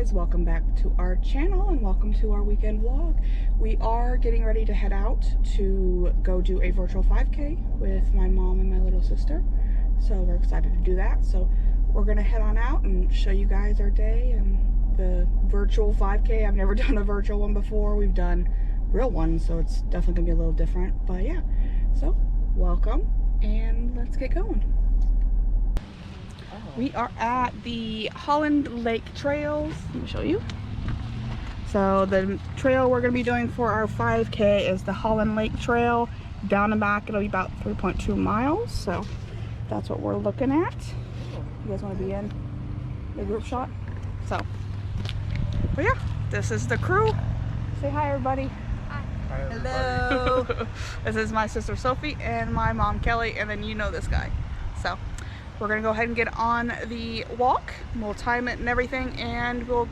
guys, welcome back to our channel and welcome to our weekend vlog. We are getting ready to head out to go do a virtual 5K with my mom and my little sister. So we're excited to do that. So we're gonna head on out and show you guys our day and the virtual 5K. I've never done a virtual one before. We've done real ones, so it's definitely gonna be a little different. But yeah, so welcome and let's get going. We are at the Holland Lake Trails. Let me show you. So the trail we're going to be doing for our 5K is the Holland Lake Trail. Down and back, it'll be about 3.2 miles. So that's what we're looking at. You guys want to be in the group shot? So, but yeah, this is the crew. Say hi, everybody. Hi. Hi, everybody. Hello. This is my sister Sophie and my mom Kelly, and then you know this guy. So we're gonna go ahead and get on the walk. We'll time it and everything, and we'll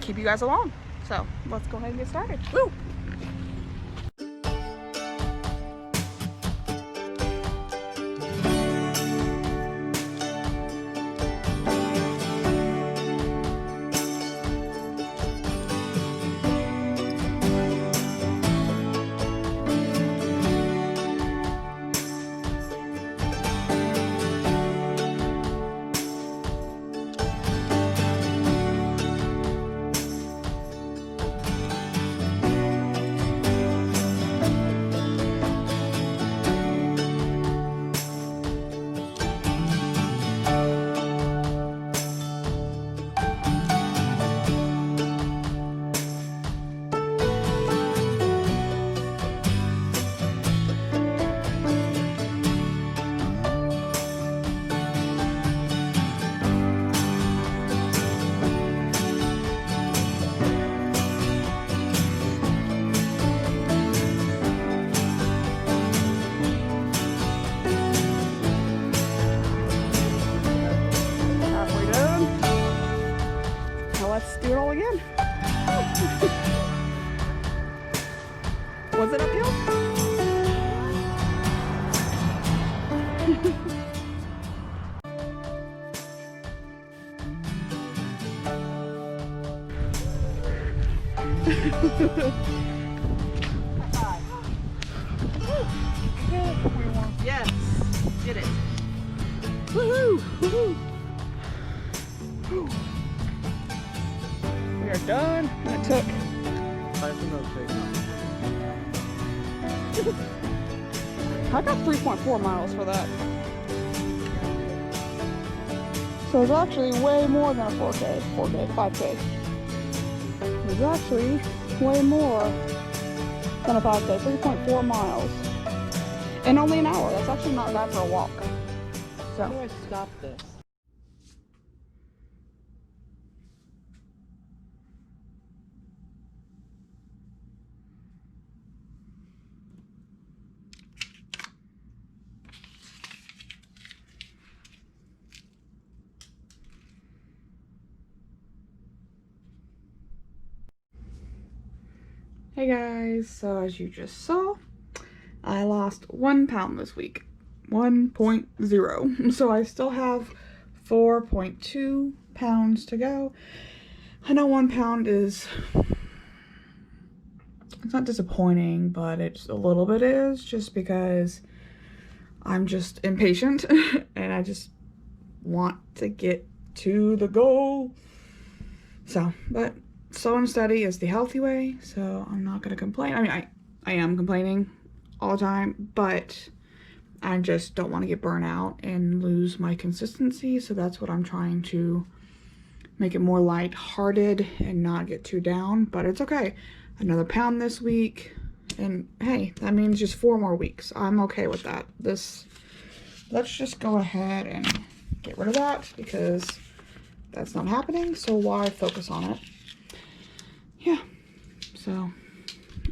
keep you guys along. So let's go ahead and get started. Woo! Let's do it all again. Was it uphill? Yes, did it. Woohoo! Woohoo! Woo. We are done. That took. I got 3.4 miles for that. So it's actually way more than a 5K. It's actually way more than a 5K, 3.4 miles. In only an hour. That's actually not bad for a walk. So. How do I stop this? Hey guys, so as you just saw, I lost 1 pound this week. 1.0. So I still have 4.2 pounds to go. I know 1 pound is, it's not disappointing, but it's a little bit is, just because I'm just impatient and I just want to get to the goal. So, but slow and steady is the healthy way, so I'm not gonna complain. I mean, I am complaining all the time, but I just don't want to get burnt out and lose my consistency, so that's what I'm trying to make it more lighthearted and not get too down. But it's okay. Another pound this week, and hey, that means just 4 more weeks. I'm okay with that. Let's just go ahead and get rid of that because that's not happening, so why focus on it? Yeah, so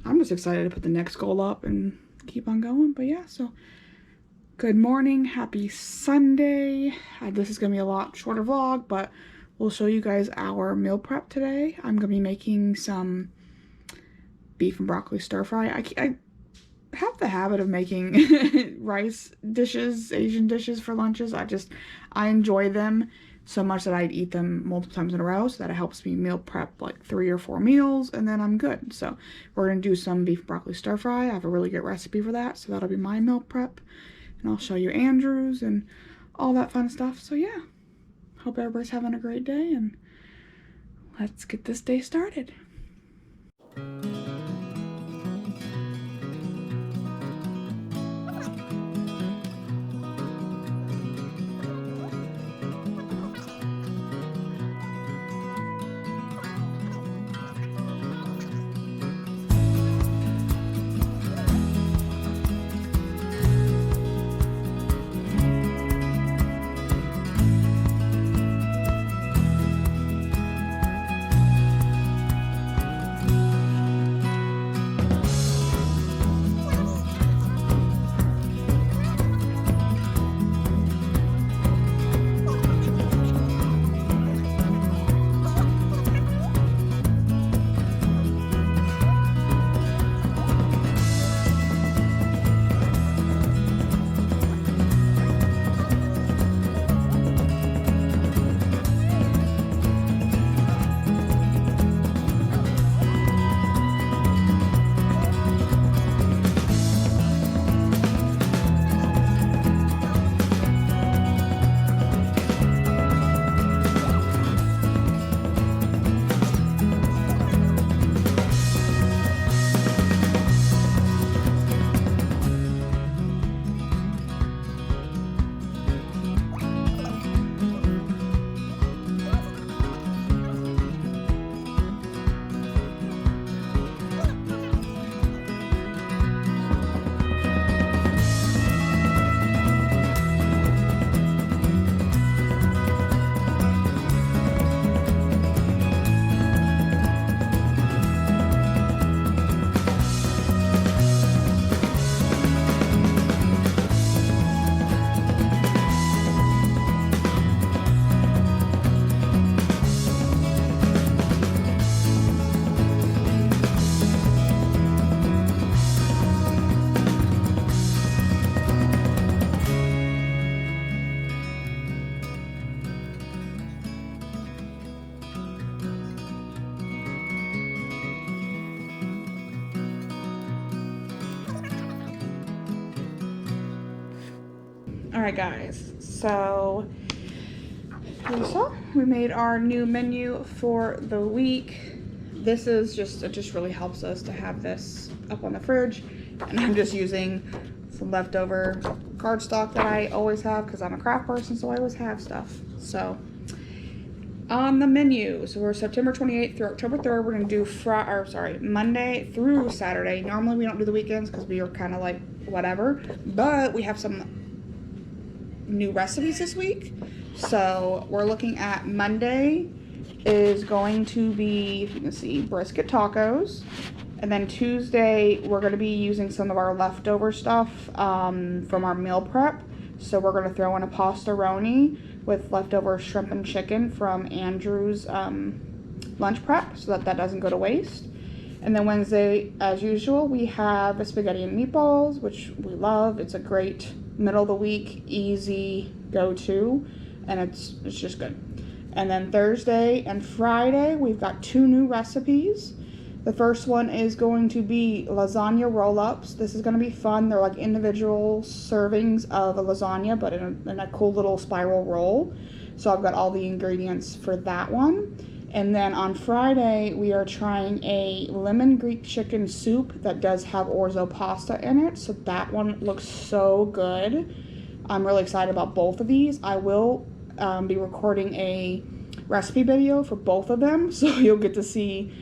I'm just excited to put the next goal up and keep on going. But yeah, so good morning, happy Sunday. This is gonna be a lot shorter vlog, but we'll show you guys our meal prep today. I'm gonna be making some beef and broccoli stir fry. I have the habit of making rice dishes, Asian dishes for lunches. I enjoy them. so much that I'd eat them multiple times in a row, so that it helps me meal prep like 3 or 4 meals, and then I'm good. So we're gonna do some beef broccoli stir fry. I have a really good recipe for that, so that'll be my meal prep, and I'll show you Andrew's and all that fun stuff. So yeah, hope everybody's having a great day, and let's get this day started. Alright guys, so you saw we made our new menu for the week. This is just, it just really helps us to have this up on the fridge, and I'm just using some leftover cardstock that I always have because I'm a craft person, so I always have stuff. So on the menu, so we're September 28th through October 3rd. We're gonna do Monday through Saturday. Normally we don't do the weekends because we are kind of like whatever, but we have some new recipes this week. So we're looking at Monday is going to be, if you can see, brisket tacos, and then Tuesday we're going to be using some of our leftover stuff from our meal prep. So we're going to throw in a pastaroni with leftover shrimp and chicken from Andrew's lunch prep, so that doesn't go to waste. And then Wednesday, as usual, we have a spaghetti and meatballs, which we love. It's a great middle of the week, easy go-to, and it's just good. And then Thursday and Friday, we've got 2 new recipes. The first one is going to be lasagna roll-ups. This is going to be fun. They're like individual servings of a lasagna, but in a cool little spiral roll. So I've got all the ingredients for that one. And then on Friday, we are trying a lemon Greek chicken soup that does have orzo pasta in it. So that one looks so good. I'm really excited about both of these. I will be recording a recipe video for both of them. So you'll get to see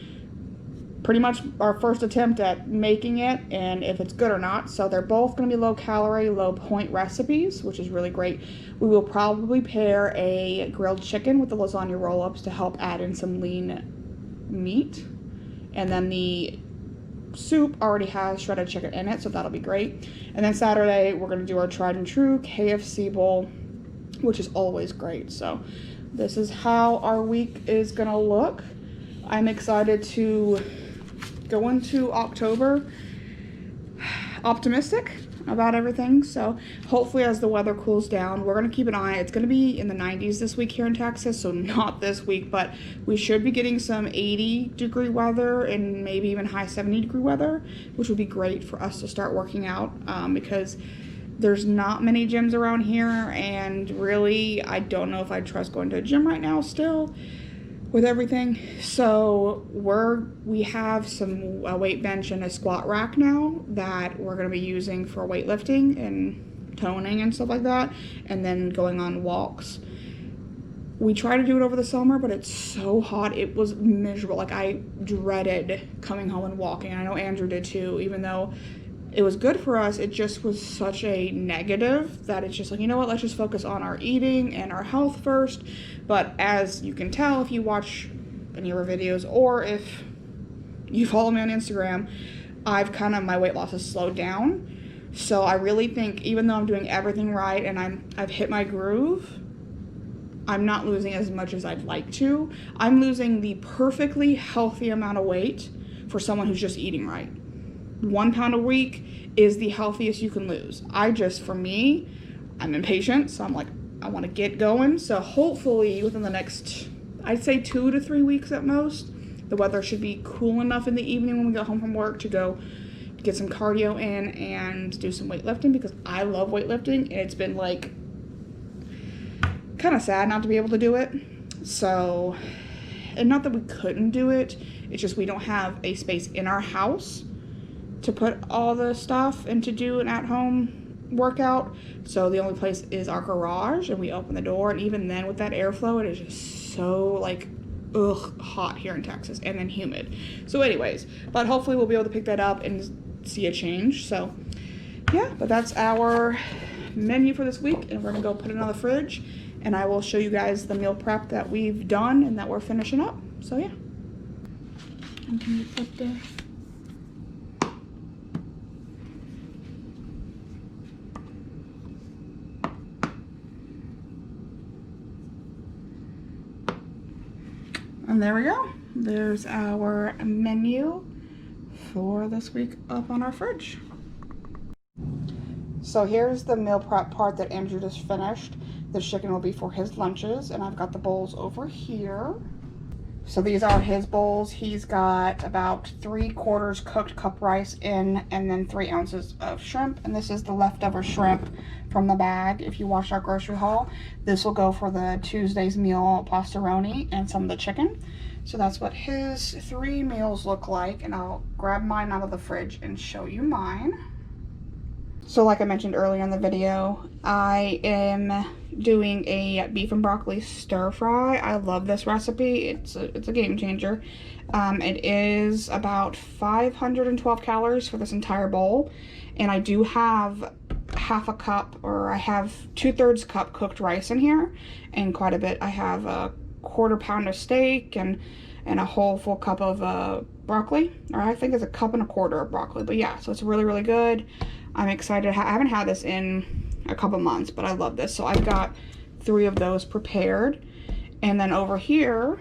pretty much our first attempt at making it and if it's good or not. So they're both going to be low calorie, low point recipes, which is really great. We will probably pair a grilled chicken with the lasagna roll-ups to help add in some lean meat. And then the soup already has shredded chicken in it, so that'll be great. And then Saturday, we're going to do our tried and true KFC bowl, which is always great. So this is how our week is going to look. I'm excited to go into October. optimistic about everything. So hopefully as the weather cools down, we're going to keep an eye. It's going to be in the 90s this week here in Texas, so not this week, but we should be getting some 80-degree weather and maybe even high 70-degree weather, which would be great for us to start working out, because there's not many gyms around here, and really I don't know if I trust going to a gym right now still with everything. So we have some weight bench and a squat rack now that we're going to be using for weightlifting and toning and stuff like that, and then going on walks. We try to do it over the summer, but it's so hot. It was miserable. Like, I dreaded coming home and walking. I know Andrew did too, even though it was good for us. It just was such a negative that it's just like, you know what, let's just focus on our eating and our health first. But as you can tell if you watch any of our videos, or if you follow me on Instagram, my weight loss has slowed down. So I really think, even though I'm doing everything right and I've hit my groove, I'm not losing as much as I'd like to. I'm losing the perfectly healthy amount of weight for someone who's just eating right. 1 pound a week is the healthiest you can lose. For me, I'm impatient, so I'm like, I want to get going. So hopefully within the next, I'd say 2 to 3 weeks at most, the weather should be cool enough in the evening when we get home from work to go get some cardio in and do some weightlifting, because I love weightlifting, and it's been like kind of sad not to be able to do it. So, and not that we couldn't do it, it's just we don't have a space in our house to put all the stuff and to do an at-home workout. So the only place is our garage, and we open the door, and even then with that airflow, it is just so like hot here in Texas, and then humid. So anyways, but hopefully we'll be able to pick that up and see a change. So yeah, but that's our menu for this week, and we're gonna go put it on the fridge, and I will show you guys the meal prep that we've done and that we're finishing up. So yeah. And can you put the And there we go. There's our menu for this week up on our fridge. So here's the meal prep part that Andrew just finished. The chicken will be for his lunches, and I've got the bowls over here. So these are his bowls. He's got about 3/4 cooked cup rice in, and then 3 ounces of shrimp. And this is the leftover shrimp from the bag. If you watch our grocery haul, this will go for the Tuesday's meal pastaroni and some of the chicken. So that's what his 3 meals look like, and I'll grab mine out of the fridge and show you mine. So like I mentioned earlier in the video, I am doing a beef and broccoli stir fry. I love this recipe. It's a game changer. It is about 512 calories for this entire bowl, and I do have half a cup, or I have 2/3 cup cooked rice in here, and quite a bit. I have a 1/4 pound of steak and a whole full cup of broccoli, or I think it's 1 1/4 cups of broccoli. But yeah, so it's really, really good. I'm excited. I haven't had this in a couple months, but I love this. So I've got 3 of those prepared. And then over here,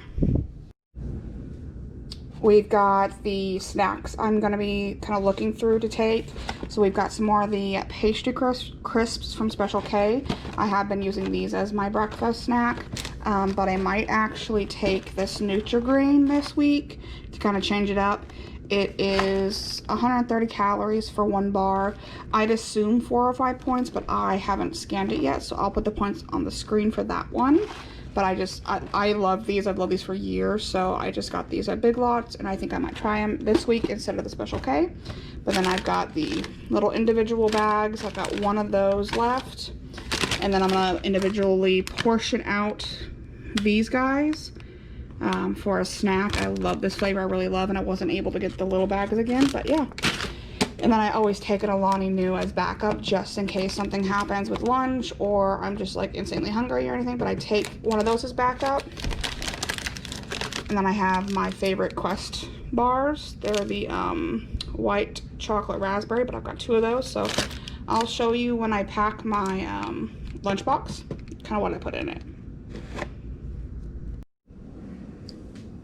we've got the snacks I'm going to be kind of looking through to take. So we've got some more of the pastry crisps from Special K. I have been using these as my breakfast snack, but I might actually take this Nutri-Grain this week to kind of change it up. It is 130 calories for 1 bar. I'd assume 4 or 5 points, but I haven't scanned it yet, so I'll put the points on the screen for that one. But I love these. I've loved these for years, so I just got these at Big Lots, and I think I might try them this week instead of the Special K. But then I've got the little individual bags. I've got 1 of those left, and then I'm gonna individually portion out these guys for a snack. I love this flavor. I really love, and I wasn't able to get the little bags again, but yeah. And then I always take an Alani Nu as backup, just in case something happens with lunch, or I'm just like insanely hungry or anything, but I take one of those as backup. And then I have my favorite Quest bars. They're the white chocolate raspberry, but I've got 2 of those, so I'll show you when I pack my lunchbox, kind of what I put in it.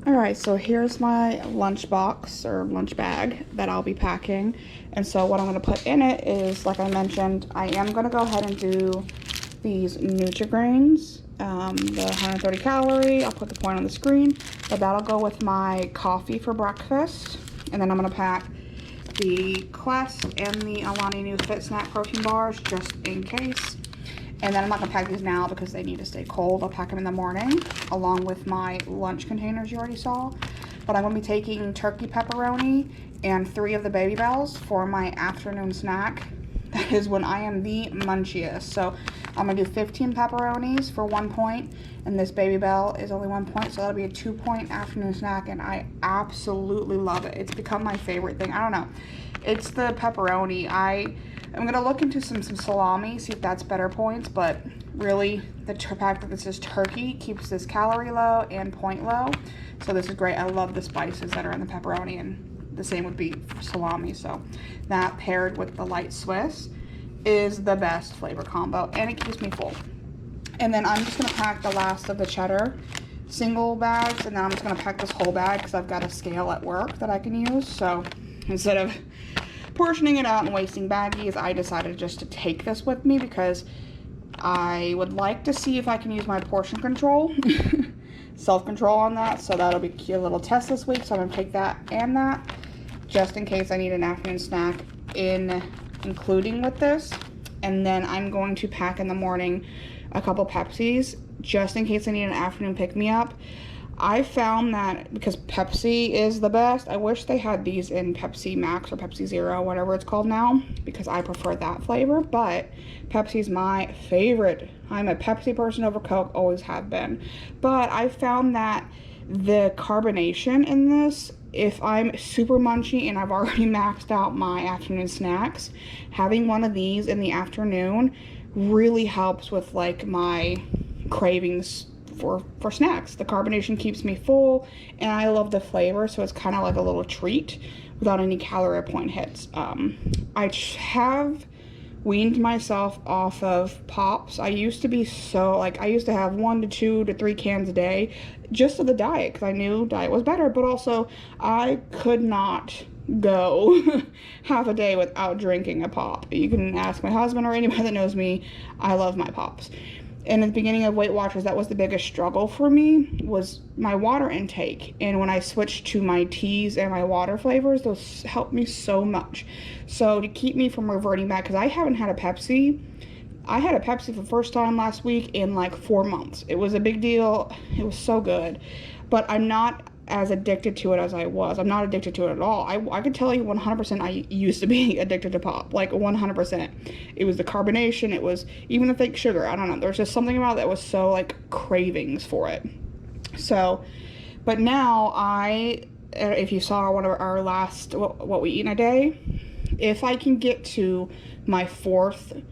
Alright, so here's my lunch box or lunch bag that I'll be packing. And so what I'm going to put in it is, like I mentioned, I am going to go ahead and do these Nutri-Grains, the 130 calorie. I'll put the point on the screen, but that'll go with my coffee for breakfast. And then I'm going to pack the Quest and the Alani Nu Fit Snack protein bars just in case. And then I'm not going to pack these now because they need to stay cold. I'll pack them in the morning along with my lunch containers you already saw. But I'm going to be taking turkey pepperoni and 3 of the Baby Bells for my afternoon snack. That is when I am the munchiest. So I'm going to do 15 pepperonis for 1 point. And this Baby Bell is only 1 point. So that'll be a 2-point afternoon snack. And I absolutely love it. It's become my favorite thing. I don't know. It's the pepperoni. I'm going to look into some salami, see if that's better points, but really the fact that this is turkey keeps this calorie low and point low. So this is great. I love the spices that are in the pepperoni, and the same would be for salami. So that paired with the light Swiss is the best flavor combo, and it keeps me full. And then I'm just going to pack the last of the cheddar single bags, and then I'm just going to pack this whole bag because I've got a scale at work that I can use. So instead of portioning it out and wasting baggies, I decided just to take this with me because I would like to see if I can use my portion control, self-control on that. So that'll be a cute little test this week. So I'm going to take that and that just in case I need an afternoon snack including with this. And then I'm going to pack in the morning a couple Pepsis just in case I need an afternoon pick-me-up. I found that because Pepsi is the best, I wish they had these in Pepsi Max or Pepsi Zero, whatever it's called now, because I prefer that flavor, but Pepsi's my favorite. I'm a Pepsi person over Coke, always have been. But I found that the carbonation in this, if I'm super munchy and I've already maxed out my afternoon snacks, having one of these in the afternoon really helps with like my cravings for snacks. The carbonation keeps me full, and I love the flavor, so it's kind of like a little treat without any calorie point hits. I have weaned myself off of pops. I used to be so, like, I used to have 1 to 2 to 3 cans a day just of the diet because I knew diet was better, but also I could not go half a day without drinking a pop. You can ask my husband or anybody that knows me. I love my pops. And at the beginning of Weight Watchers, that was the biggest struggle for me, was my water intake. And when I switched to my teas and my water flavors, those helped me so much. So to keep me from reverting back, because I haven't had a Pepsi. I had a Pepsi for the first time last week in like 4 months. It was a big deal. It was so good. But I'm not as addicted to it as I was. I'm not addicted to it at all. I could tell you 100% I used to be addicted to pop, like 100%. It was the carbonation, it was even the fake sugar. I don't know. There's just something about it that was so like cravings for it. So, but now if you saw one of our last, what we eat in a day, if I can get to my 4th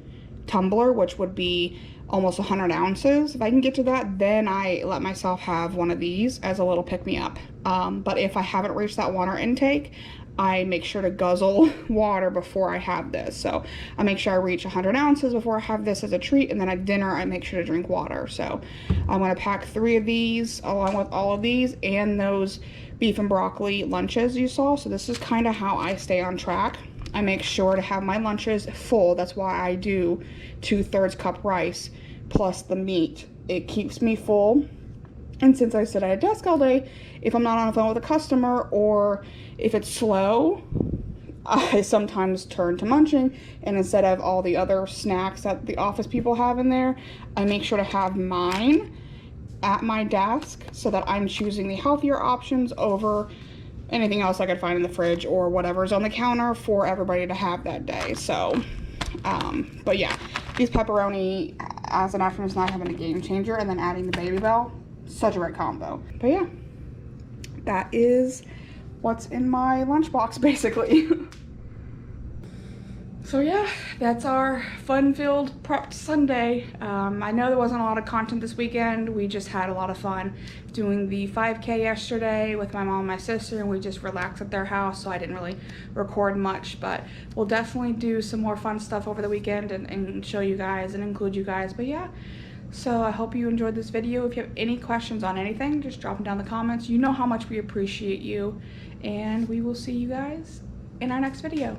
tumbler, which would be almost 100 ounces. If I can get to that, then I let myself have one of these as a little pick-me-up. But if I haven't reached that water intake, I make sure to guzzle water before I have this. So I make sure I reach 100 ounces before I have this as a treat, and then at dinner I make sure to drink water. So I'm going to pack 3 of these along with all of these and those beef and broccoli lunches you saw. So this is kind of how I stay on track. I make sure to have my lunches full. That's why I do 2/3 cup rice plus the meat. It keeps me full. And since I sit at a desk all day, if I'm not on the phone with a customer or if it's slow, I sometimes turn to munching, and instead of all the other snacks that the office people have in there, I make sure to have mine at my desk so that I'm choosing the healthier options over anything else I could find in the fridge or whatever's on the counter for everybody to have that day. So, but yeah, these pepperoni as an afternoon snack have been a game changer, and then adding the Baby Bell, such a great combo. But yeah, that is what's in my lunchbox basically. So yeah, that's our fun-filled prepped Sunday. I know there wasn't a lot of content this weekend. We just had a lot of fun doing the 5K yesterday with my mom and my sister, and we just relaxed at their house, so I didn't really record much, but we'll definitely do some more fun stuff over the weekend and show you guys and include you guys. But yeah, So I hope you enjoyed this video. If you have any questions on anything, just drop them down in the comments. You know how much we appreciate you, and we will see you guys in our next video.